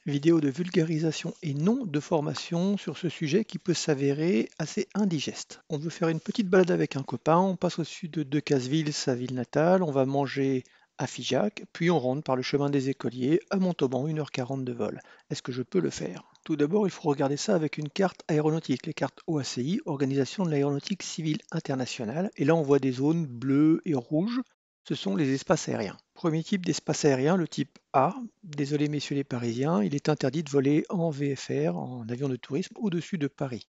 Vidéo de vulgarisation et non de formation sur ce sujet qui peut s'avérer assez indigeste. On veut faire une petite balade avec un copain, on passe au sud de Decazeville, sa ville natale, on va manger à Figeac, puis on rentre par le chemin des écoliers à Montauban, 1h40 de vol. Est-ce que je peux le faire? Tout d'abord, il faut regarder ça avec une carte aéronautique, les cartes OACI, Organisation de l'aéronautique civile internationale, et là on voit des zones bleues et rouges. Ce sont les espaces aériens. Premier type d'espace aérien, le type A. Désolé messieurs les Parisiens, il est interdit de voler en VFR, en avion de tourisme, au-dessus de Paris.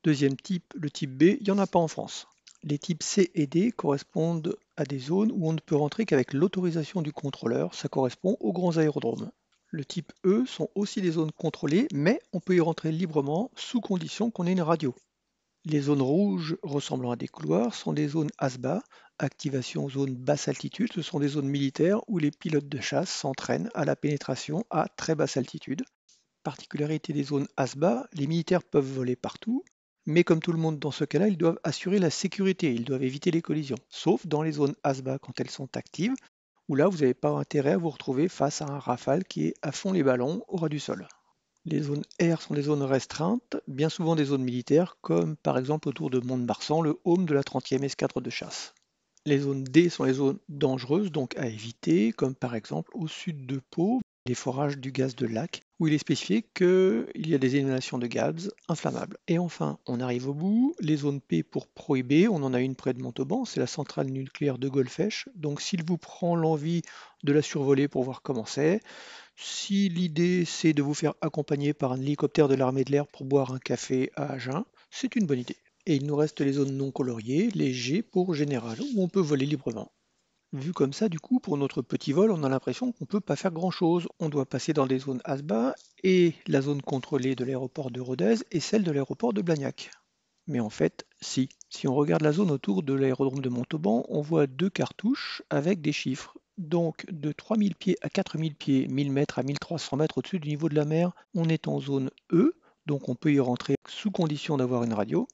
Deuxième type, le type B, il n'y en a pas en France. Les types C et D correspondent à des zones où on ne peut rentrer qu'avec l'autorisation du contrôleur, ça correspond aux grands aérodromes. Le type E sont aussi des zones contrôlées, mais on peut y rentrer librement sous condition qu'on ait une radio. Les zones rouges ressemblant à des couloirs sont des zones ASBA, activation zone basse altitude. Ce sont des zones militaires où les pilotes de chasse s'entraînent à la pénétration à très basse altitude. Particularité des zones ASBA, les militaires peuvent voler partout, mais comme tout le monde dans ce cas-là, ils doivent assurer la sécurité, ils doivent éviter les collisions, sauf dans les zones ASBA quand elles sont actives, où là vous n'avez pas intérêt à vous retrouver face à un Rafale qui est à fond les ballons au ras du sol. Les zones R sont des zones restreintes, bien souvent des zones militaires, comme par exemple autour de Mont-de-Marsan, le home de la 30e escadre de chasse. Les zones D sont les zones dangereuses, donc à éviter, comme par exemple au sud de Pau, les forages du gaz de lac, où il est spécifié qu'il y a des émanations de gaz inflammables. Et enfin, on arrive au bout, les zones P pour prohiber, on en a une près de Montauban, c'est la centrale nucléaire de Golfech, donc s'il vous prend l'envie de la survoler pour voir comment c'est, si l'idée c'est de vous faire accompagner par un hélicoptère de l'armée de l'air pour boire un café à Agen, c'est une bonne idée. Et il nous reste les zones non coloriées, les G pour général, où on peut voler librement. Vu comme ça, du coup, pour notre petit vol, on a l'impression qu'on ne peut pas faire grand-chose. On doit passer dans des zones ASBA et la zone contrôlée de l'aéroport de Rodez et celle de l'aéroport de Blagnac. Mais en fait, si. Si on regarde la zone autour de l'aérodrome de Montauban, on voit deux cartouches avec des chiffres. Donc de 3000 pieds à 4000 pieds, 1000 mètres à 1300 mètres au-dessus du niveau de la mer, on est en zone E, donc on peut y rentrer sous condition d'avoir une radio.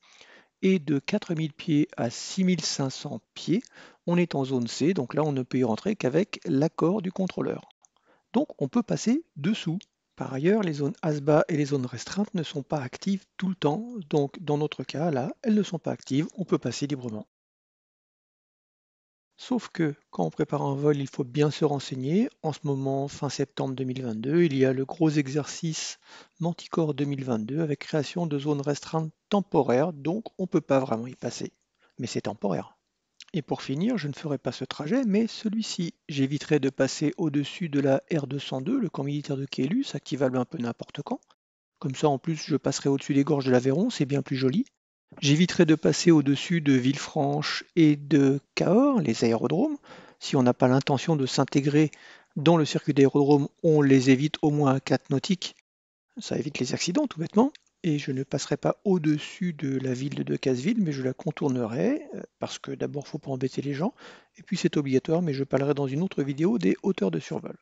Et de 4000 pieds à 6500 pieds, on est en zone C, donc là on ne peut y rentrer qu'avec l'accord du contrôleur. Donc on peut passer dessous. Par ailleurs, les zones ASBA et les zones restreintes ne sont pas actives tout le temps, donc dans notre cas, là, elles ne sont pas actives, on peut passer librement. Sauf que quand on prépare un vol, il faut bien se renseigner. En ce moment, fin septembre 2022, il y a le gros exercice Manticore 2022 avec création de zones restreintes temporaires, donc on ne peut pas vraiment y passer. Mais c'est temporaire. Et pour finir, je ne ferai pas ce trajet, mais celui-ci. J'éviterai de passer au-dessus de la R202, le camp militaire de Caylus, activable un peu n'importe quand. Comme ça, en plus, je passerai au-dessus des gorges de l'Aveyron, c'est bien plus joli. J'éviterai de passer au-dessus de Villefranche et de Cahors, les aérodromes. Si on n'a pas l'intention de s'intégrer dans le circuit d'aérodrome, on les évite au moins à 4 nautiques. Ça évite les accidents, tout bêtement. Et je ne passerai pas au-dessus de la ville de Decazeville, mais je la contournerai, parce que d'abord, il ne faut pas embêter les gens. Et puis c'est obligatoire, mais je parlerai dans une autre vidéo des hauteurs de survol.